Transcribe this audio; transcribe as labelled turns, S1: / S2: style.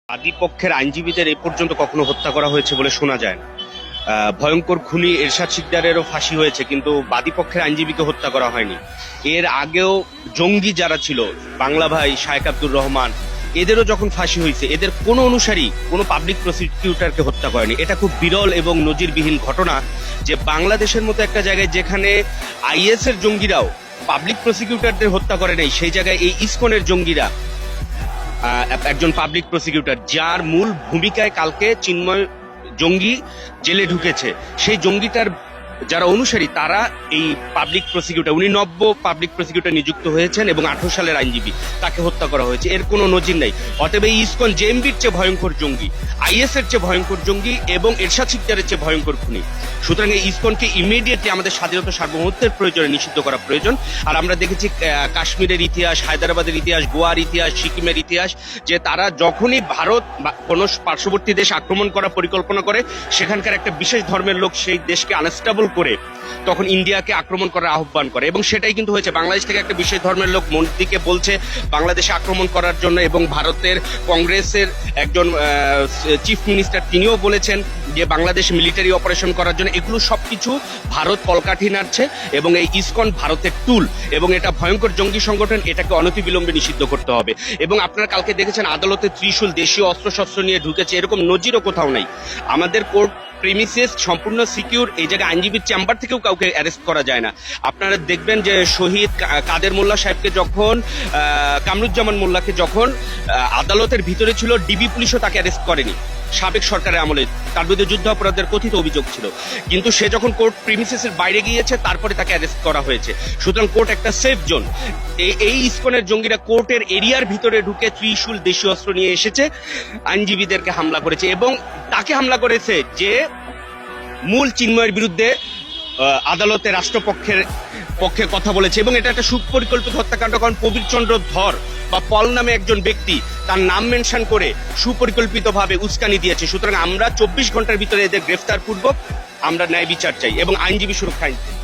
S1: আদিপক্ষের আইনজীবীদের এই পর্যন্ত কখনো হত্যা করা হয়েছে বলে শোনা যায় না। ভয়ঙ্কর খুনি এরশাদ শিকদারেরও ফাঁসি হয়েছে, কিন্তু বাদীপক্ষের আইনজীবীকে হত্যা করা হয়নি। এর আগেও জঙ্গি যারা ছিল, বাংলা ভাই, শায়েক আব্দুর রহমান, এদেরও যখন ফাঁসি হয়েছে, এদের কোনো অনুসারী কোনো পাবলিক প্রসিকিউটরকে হত্যা করেনি। এটা খুব বিরল এবং নজিরবিহীন ঘটনা যে বাংলাদেশের মতো একটা জায়গায় যেখানে আইএস এর জঙ্গিরাও পাবলিক প্রসিকিউটরদের হত্যা করে নাই, সেই জায়গায় এই ইসকনের জঙ্গিরা একজন পাবলিক প্রসিকিউটর, যার মূল ভূমিকায় কালকে চিন্ময় জঙ্গি জেলে ঢুকেছে, সেই জঙ্গিটার যারা অনুসারী তারা এই পাবলিক প্রসিকিউটর, উনি নব্য পাবলিক প্রসিকিউটর নিযুক্ত হয়েছেন এবং 18 সালের আইনজীবী, তাকে হত্যা করা হয়েছে। এর কোনো নজির নেই। অতএব এই ইসকন জেএমবির চেয়ে ভয়ঙ্কর জঙ্গি, আইএস এর চেয়ে ভয়ঙ্কর জঙ্গি এবং এরশাদ শিকদারের চেয়ে ভয়ঙ্কর খুনি। সুতরাং এই ইসকনকে ইমিডিয়েটলি আমাদের স্বাধীনতা সার্বভৌমত্বের প্রয়োজনে নিষিদ্ধ করা প্রয়োজন। আর আমরা দেখেছি কাশ্মীরের ইতিহাস, হায়দ্রাবাদের ইতিহাস, গোয়ার ইতিহাস, সিকিমের ইতিহাস, যে তারা যখনই ভারত বা কোনো পার্শ্ববর্তী দেশ আক্রমণ করার পরিকল্পনা করে, সেখানকার একটা বিশেষ ধর্মের লোক সেই দেশকে আনস্টেবল করে তখন ইন্ডিয়াকে আক্রমণ করার আহ্বান করে, এবং সেটাই কিন্তু হয়েছে। বাংলাদেশ থেকে একটা বিশেষ ধর্মের লোক মোদিকে বলছে বাংলাদেশে আক্রমণ করার জন্য, এবং ভারতের কংগ্রেসের একজন চিফ মিনিস্টার তিনিও বলেছেন যে বাংলাদেশ মিলিটারি অপারেশন করার জন্য। এগুলো সবকিছু ভারত কলকাঠি নাড়ছে, এবং এই ইসকন ভারতের টুল, এবং এটা ভয়ঙ্কর জঙ্গি সংগঠন। এটাকে অনতিবিলম্বে নিষিদ্ধ করতে হবে। এবং আপনারা কালকে দেখেছেন আদালতে ত্রিশূল, দেশীয় অস্ত্রশস্ত্র নিয়ে ঢুকেছে, এরকম নজিরও কোথাও নাই। আমাদের কোর্ট প্রিমিসেস সম্পূর্ণ সিকিউর, এই জায়গায় আইনজীবীর চেম্বার থেকেও কাউকে অ্যারেস্ট করা যায় না। আপনারা দেখবেন যে শহীদ কাদের মোল্লা সাহেবকে যখন, কামরুজ্জামান মোল্লাকে যখন আদালতের ভিতরে ছিল, ডিবি পুলিশও তাকে অ্যারেস্ট করেনি সাবেক সরকারের আমলে। তার বিরুদ্ধে যুদ্ধ অপরাধের কথিত অভিযোগ ছিল, কিন্তু সে যখন কোর্ট প্রিমিসেসের বাইরে গিয়েছে তারপরে তাকে অ্যারেস্ট করা হয়েছে। সুতরাং কোর্ট একটা সেফ জোন। এই ইসকনের জঙ্গিরা কোর্টের এরিয়ার ভিতরে ঢুকে ত্রিশূল, দেশীয় অস্ত্র নিয়ে এসেছে, আইনজীবীদেরকে হামলা করেছে, এবং তাকে হামলা করেছে যে মূল চিন্ময়ের বিরুদ্ধে আদালতে রাষ্ট্রপক্ষের পক্ষে কথা বলেছে। এবং এটা একটা সুপরিকল্পিত হত্যাকাণ্ড, কারণ প্রবীর চন্দ্র ধর বা পল নামে একজন ব্যক্তি তার নাম মেনশন করে সুপরিকল্পিতভাবে উস্কানি দিয়েছে। সুতরাং আমরা 24 ঘন্টার ভিতরে এদের গ্রেফতার পূর্বক আমরা ন্যায় বিচার চাই এবং আইনজীবী সুরক্ষা আইন চাই।